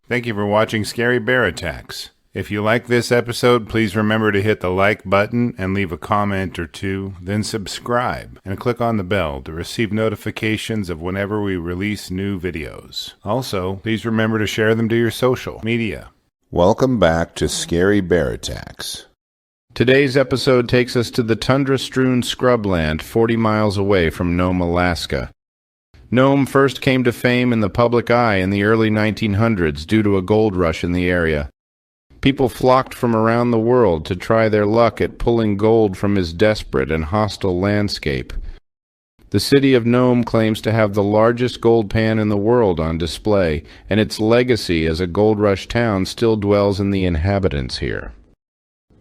Thank you for watching Scary Bear Attacks. If you like this episode, please remember to hit the like button and leave a comment or two, then subscribe and click on the bell to receive notifications of whenever we release new videos. Also, please remember to share them to your social media. Welcome back to Scary Bear Attacks. Today's episode takes us to the tundra-strewn scrubland 40 miles away from Nome, Alaska. Nome first came to fame in the public eye in the early 1900s due to a gold rush in the area. People flocked from around the world to try their luck at pulling gold from his desperate and hostile landscape. The city of Nome claims to have the largest gold pan in the world on display, and its legacy as a gold rush town still dwells in the inhabitants here.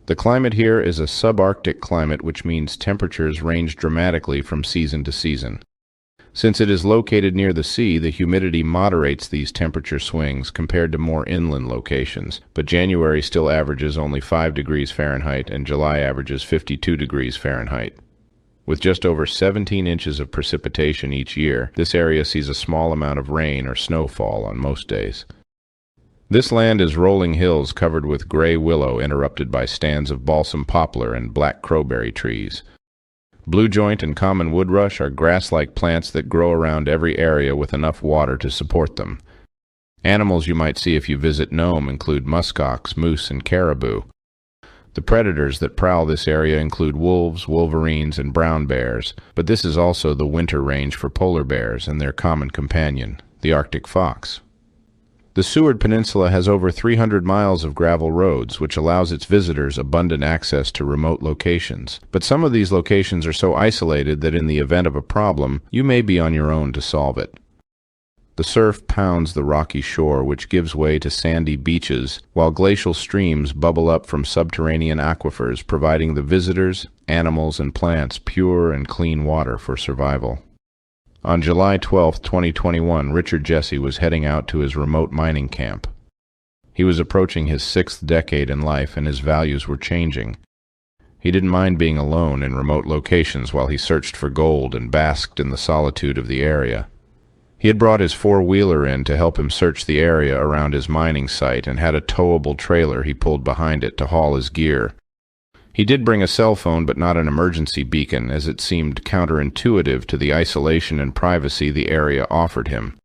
The climate here is a subarctic climate, which means temperatures range dramatically from season to season. Since it is located near the sea, the humidity moderates these temperature swings compared to more inland locations, but January still averages only 5 degrees Fahrenheit and July averages 52 degrees Fahrenheit. With just over 17 inches of precipitation each year, this area sees a small amount of rain or snowfall on most days. This land is rolling hills covered with gray willow interrupted by stands of balsam poplar and black crowberry trees. Blue joint and common woodrush are grass-like plants that grow around every area with enough water to support them. Animals you might see if you visit Nome include muskox, moose, and caribou. The predators that prowl this area include wolves, wolverines, and brown bears, but this is also the winter range for polar bears and their common companion, the Arctic fox. The Seward Peninsula has over 300 miles of gravel roads, which allows its visitors abundant access to remote locations. But some of these locations are so isolated that in the event of a problem, you may be on your own to solve it. The surf pounds the rocky shore, which gives way to sandy beaches, while glacial streams bubble up from subterranean aquifers, providing the visitors, animals, and plants pure and clean water for survival. On July 12, 2021, Richard Jesse was heading out to his remote mining camp. He was approaching his 6th decade in life, and his values were changing. He didn't mind being alone in remote locations while he searched for gold and basked in the solitude of the area. He had brought his four-wheeler in to help him search the area around his mining site and had a towable trailer he pulled behind it to haul his gear. He did bring a cell phone, but not an emergency beacon, as it seemed counterintuitive to the isolation and privacy the area offered him.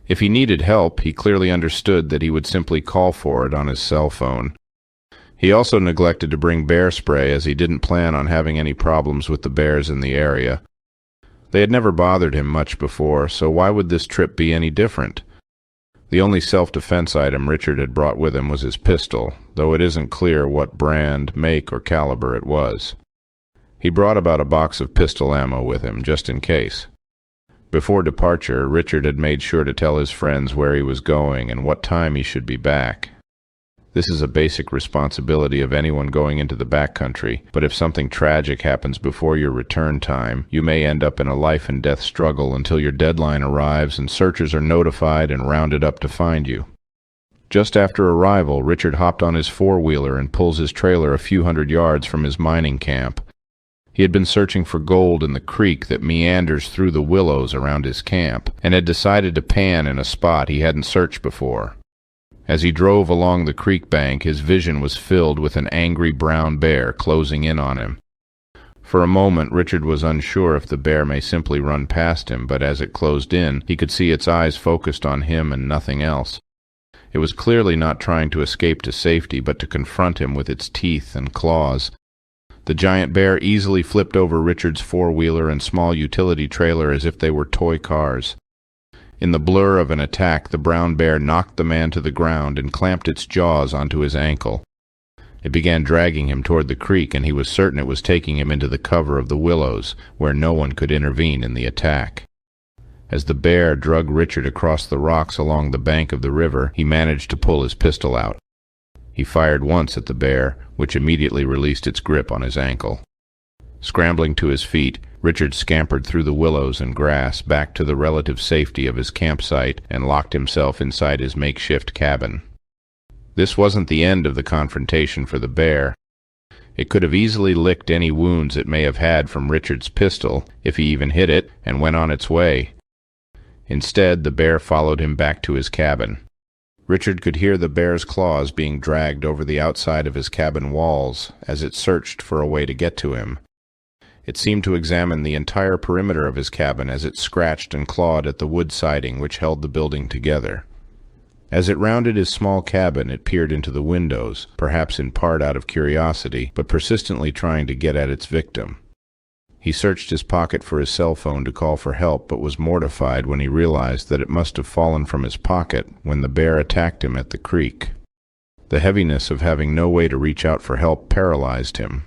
If he needed help, he clearly understood that he would simply call for it on his cell phone. He also neglected to bring bear spray, as he didn't plan on having any problems with the bears in the area. They had never bothered him much before, so why would this trip be any different? The only self-defense item Richard had brought with him was his pistol, though it isn't clear what brand, make, or caliber it was. He brought about a box of pistol ammo with him, just in case. Before departure, Richard had made sure to tell his friends where he was going and what time he should be back. This is a basic responsibility of anyone going into the backcountry, but if something tragic happens before your return time, you may end up in a life-and-death struggle until your deadline arrives and searchers are notified and rounded up to find you. Just after arrival, Richard hopped on his four-wheeler and pulls his trailer a few hundred yards from his mining camp. He had been searching for gold in the creek that meanders through the willows around his camp, and had decided to pan in a spot he hadn't searched before. As he drove along the creek bank, his vision was filled with an angry brown bear closing in on him. For a moment, Richard was unsure if the bear may simply run past him, but as it closed in, he could see its eyes focused on him and nothing else. It was clearly not trying to escape to safety, but to confront him with its teeth and claws. The giant bear easily flipped over Richard's four-wheeler and small utility trailer as if they were toy cars. In the blur of an attack, the brown bear knocked the man to the ground and clamped its jaws onto his ankle. It began dragging him toward the creek, and he was certain it was taking him into the cover of the willows, where no one could intervene in the attack. As the bear dragged Richard across the rocks along the bank of the river, he managed to pull his pistol out. He fired once at the bear, which immediately released its grip on his ankle. Scrambling to his feet, Richard scampered through the willows and grass back to the relative safety of his campsite and locked himself inside his makeshift cabin. This wasn't the end of the confrontation for the bear. It could have easily licked any wounds it may have had from Richard's pistol, if he even hit it, and went on its way. Instead, the bear followed him back to his cabin. Richard could hear the bear's claws being dragged over the outside of his cabin walls as it searched for a way to get to him. It seemed to examine the entire perimeter of his cabin as it scratched and clawed at the wood siding which held the building together. As it rounded his small cabin, it peered into the windows, perhaps in part out of curiosity, but persistently trying to get at its victim. He searched his pocket for his cell phone to call for help, but was mortified when he realized that it must have fallen from his pocket when the bear attacked him at the creek. The heaviness of having no way to reach out for help paralyzed him.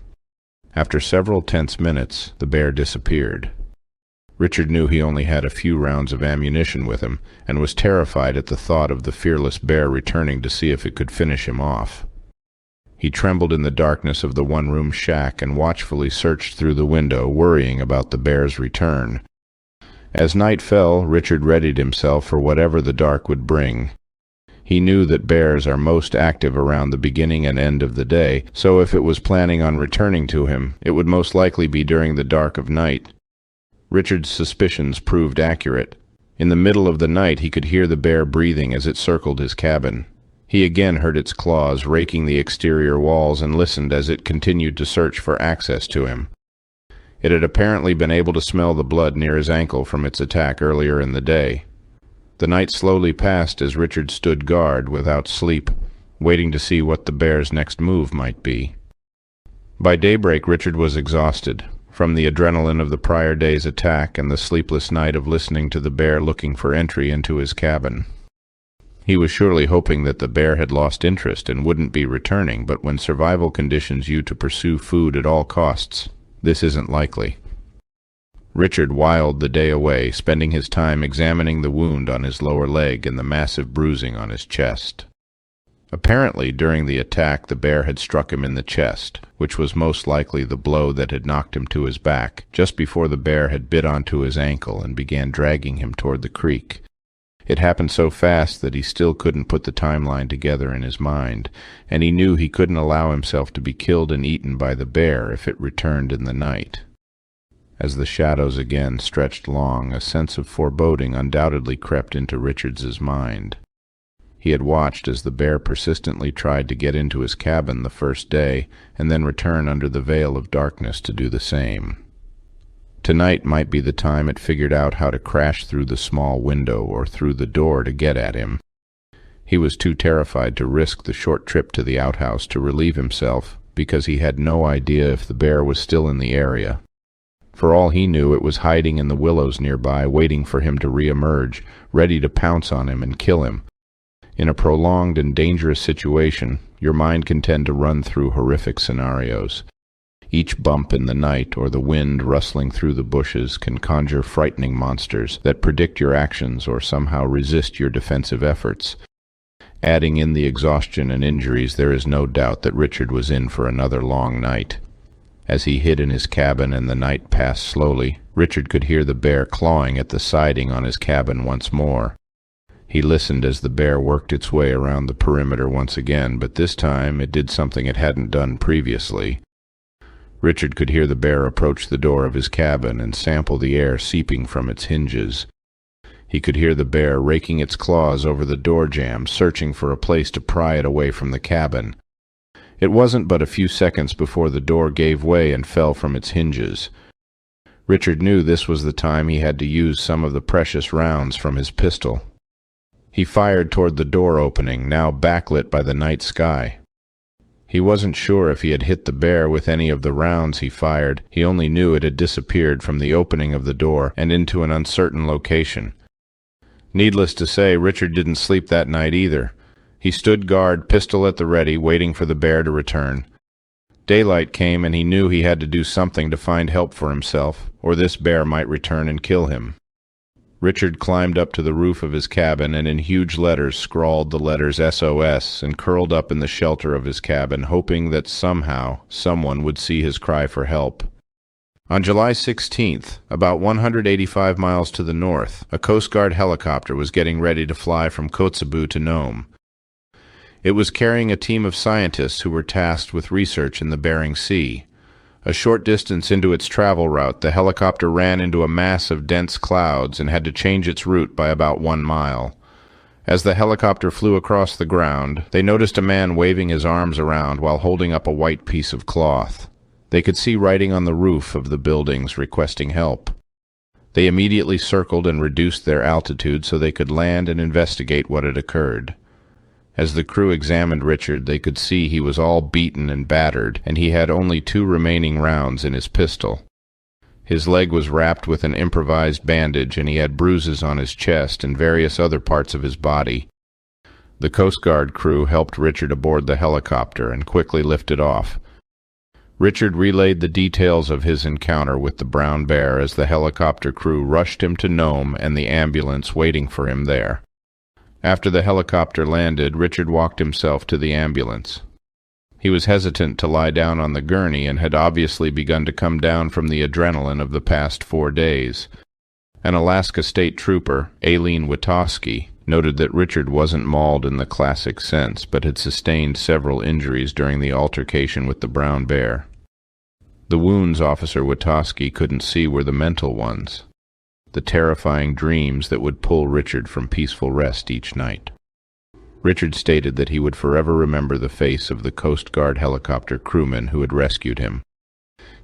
After several tense minutes, the bear disappeared. Richard knew he only had a few rounds of ammunition with him, and was terrified at the thought of the fearless bear returning to see if it could finish him off. He trembled in the darkness of the one-room shack and watchfully searched through the window, worrying about the bear's return. As night fell, Richard readied himself for whatever the dark would bring. He knew that bears are most active around the beginning and end of the day, so if it was planning on returning to him, it would most likely be during the dark of night. Richard's suspicions proved accurate. In the middle of the night he could hear the bear breathing as it circled his cabin. He again heard its claws raking the exterior walls and listened as it continued to search for access to him. It had apparently been able to smell the blood near his ankle from its attack earlier in the day. The night slowly passed as Richard stood guard without sleep, waiting to see what the bear's next move might be. By daybreak, Richard was exhausted, from the adrenaline of the prior day's attack and the sleepless night of listening to the bear looking for entry into his cabin. He was surely hoping that the bear had lost interest and wouldn't be returning, but when survival conditions you to pursue food at all costs, this isn't likely. Richard whiled the day away, spending his time examining the wound on his lower leg and the massive bruising on his chest. Apparently, during the attack, the bear had struck him in the chest, which was most likely the blow that had knocked him to his back, just before the bear had bit onto his ankle and began dragging him toward the creek. It happened so fast that he still couldn't put the timeline together in his mind, and he knew he couldn't allow himself to be killed and eaten by the bear if it returned in the night. As the shadows again stretched long, a sense of foreboding undoubtedly crept into Richard's mind. He had watched as the bear persistently tried to get into his cabin the first day, and then return under the veil of darkness to do the same. Tonight might be the time it figured out how to crash through the small window or through the door to get at him. He was too terrified to risk the short trip to the outhouse to relieve himself, because he had no idea if the bear was still in the area. For all he knew, it was hiding in the willows nearby, waiting for him to re-emerge, ready to pounce on him and kill him. In a prolonged and dangerous situation, your mind can tend to run through horrific scenarios. Each bump in the night or the wind rustling through the bushes can conjure frightening monsters that predict your actions or somehow resist your defensive efforts. Adding in the exhaustion and injuries, there is no doubt that Richard was in for another long night. As he hid in his cabin and the night passed slowly, Richard could hear the bear clawing at the siding on his cabin once more. He listened as the bear worked its way around the perimeter once again, but this time it did something it hadn't done previously. Richard could hear the bear approach the door of his cabin and sample the air seeping from its hinges. He could hear the bear raking its claws over the door jamb, searching for a place to pry it away from the cabin. It wasn't but a few seconds before the door gave way and fell from its hinges. Richard knew this was the time he had to use some of the precious rounds from his pistol. He fired toward the door opening, now backlit by the night sky. He wasn't sure if he had hit the bear with any of the rounds he fired. He only knew it had disappeared from the opening of the door and into an uncertain location. Needless to say, Richard didn't sleep that night either. He stood guard, pistol at the ready, waiting for the bear to return. Daylight came, and he knew he had to do something to find help for himself, or this bear might return and kill him. Richard climbed up to the roof of his cabin and in huge letters scrawled the letters SOS and curled up in the shelter of his cabin, hoping that somehow someone would see his cry for help. On July 16th, about 185 miles to the north, a Coast Guard helicopter was getting ready to fly from Kotzebue to Nome. It was carrying a team of scientists who were tasked with research in the Bering Sea. A short distance into its travel route, the helicopter ran into a mass of dense clouds and had to change its route by about 1 mile. As the helicopter flew across the ground, they noticed a man waving his arms around while holding up a white piece of cloth. They could see writing on the roof of the buildings requesting help. They immediately circled and reduced their altitude so they could land and investigate what had occurred. As the crew examined Richard, they could see he was all beaten and battered, and he had only 2 remaining rounds in his pistol. His leg was wrapped with an improvised bandage, and he had bruises on his chest and various other parts of his body. The Coast Guard crew helped Richard aboard the helicopter and quickly lifted off. Richard relayed the details of his encounter with the brown bear as the helicopter crew rushed him to Nome and the ambulance waiting for him there. After the helicopter landed, Richard walked himself to the ambulance. He was hesitant to lie down on the gurney and had obviously begun to come down from the adrenaline of the past 4 days. An Alaska State Trooper, Aileen Witowski, noted that Richard wasn't mauled in the classic sense, but had sustained several injuries during the altercation with the brown bear. The wounds Officer Witowski couldn't see were the mental ones, the terrifying dreams that would pull Richard from peaceful rest each night. Richard stated that he would forever remember the face of the Coast Guard helicopter crewman who had rescued him.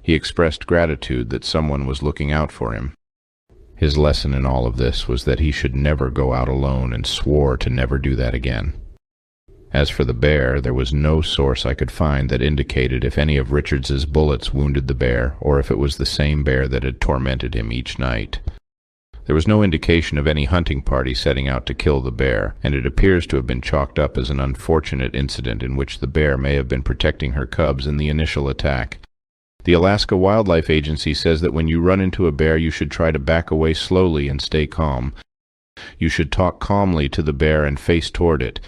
He expressed gratitude that someone was looking out for him. His lesson in all of this was that he should never go out alone and swore to never do that again. As for the bear, there was no source I could find that indicated if any of Richards's bullets wounded the bear or if it was the same bear that had tormented him each night. There was no indication of any hunting party setting out to kill the bear, and it appears to have been chalked up as an unfortunate incident in which the bear may have been protecting her cubs in the initial attack. The Alaska Wildlife Agency says that when you run into a bear, you should try to back away slowly and stay calm. You should talk calmly to the bear and face toward it.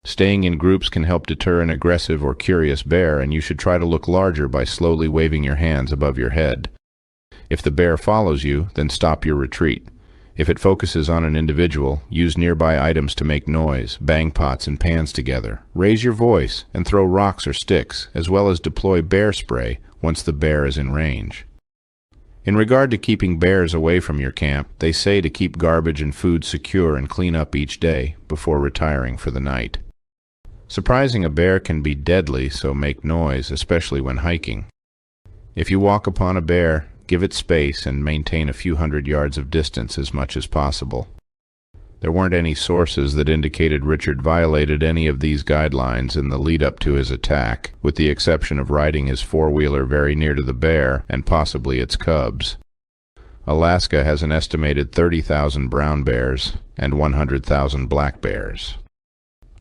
Staying in groups can help deter an aggressive or curious bear, and you should try to look larger by slowly waving your hands above your head. If the bear follows you, then stop your retreat. If it focuses on an individual, use nearby items to make noise, bang pots and pans together, raise your voice, and throw rocks or sticks, as well as deploy bear spray once the bear is in range. In regard to keeping bears away from your camp, they say to keep garbage and food secure and clean up each day before retiring for the night. Surprising a bear can be deadly, so make noise, especially when hiking. If you walk upon a bear, give it space and maintain a few hundred yards of distance as much as possible. There weren't any sources that indicated Richard violated any of these guidelines in the lead-up to his attack, with the exception of riding his four-wheeler very near to the bear and possibly its cubs. Alaska has an estimated 30,000 brown bears and 100,000 black bears.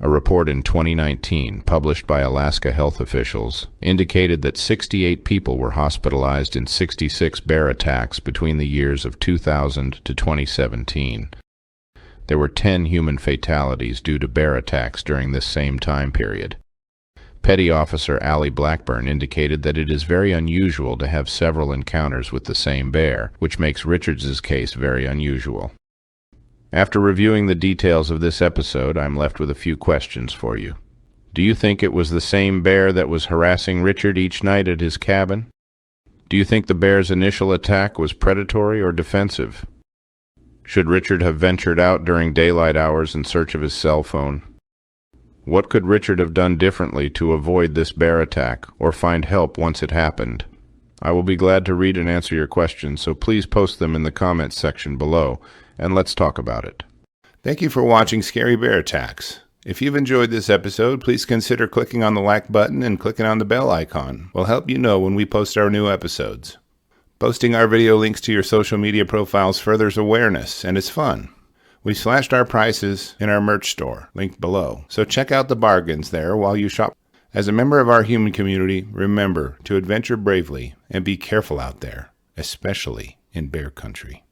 A report in 2019, published by Alaska health officials, indicated that 68 people were hospitalized in 66 bear attacks between the years of 2000 to 2017. There were 10 human fatalities due to bear attacks during this same time period. Petty Officer Allie Blackburn indicated that it is very unusual to have several encounters with the same bear, which makes Richards's case very unusual. After reviewing the details of this episode, I'm left with a few questions for you. Do you think it was the same bear that was harassing Richard each night at his cabin? Do you think the bear's initial attack was predatory or defensive? Should Richard have ventured out during daylight hours in search of his cell phone? What could Richard have done differently to avoid this bear attack or find help once it happened? I will be glad to read and answer your questions, so please post them in the comments section below, and let's talk about it. Thank you for watching Scary Bear Attacks. If you've enjoyed this episode, please consider clicking on the like button and clicking on the bell icon. We'll help you know when we post our new episodes. Posting our video links to your social media profiles furthers awareness, and it's fun. We slashed our prices in our merch store, linked below, so check out the bargains there while you shop. As a member of our human community, remember to adventure bravely and be careful out there, especially in bear country.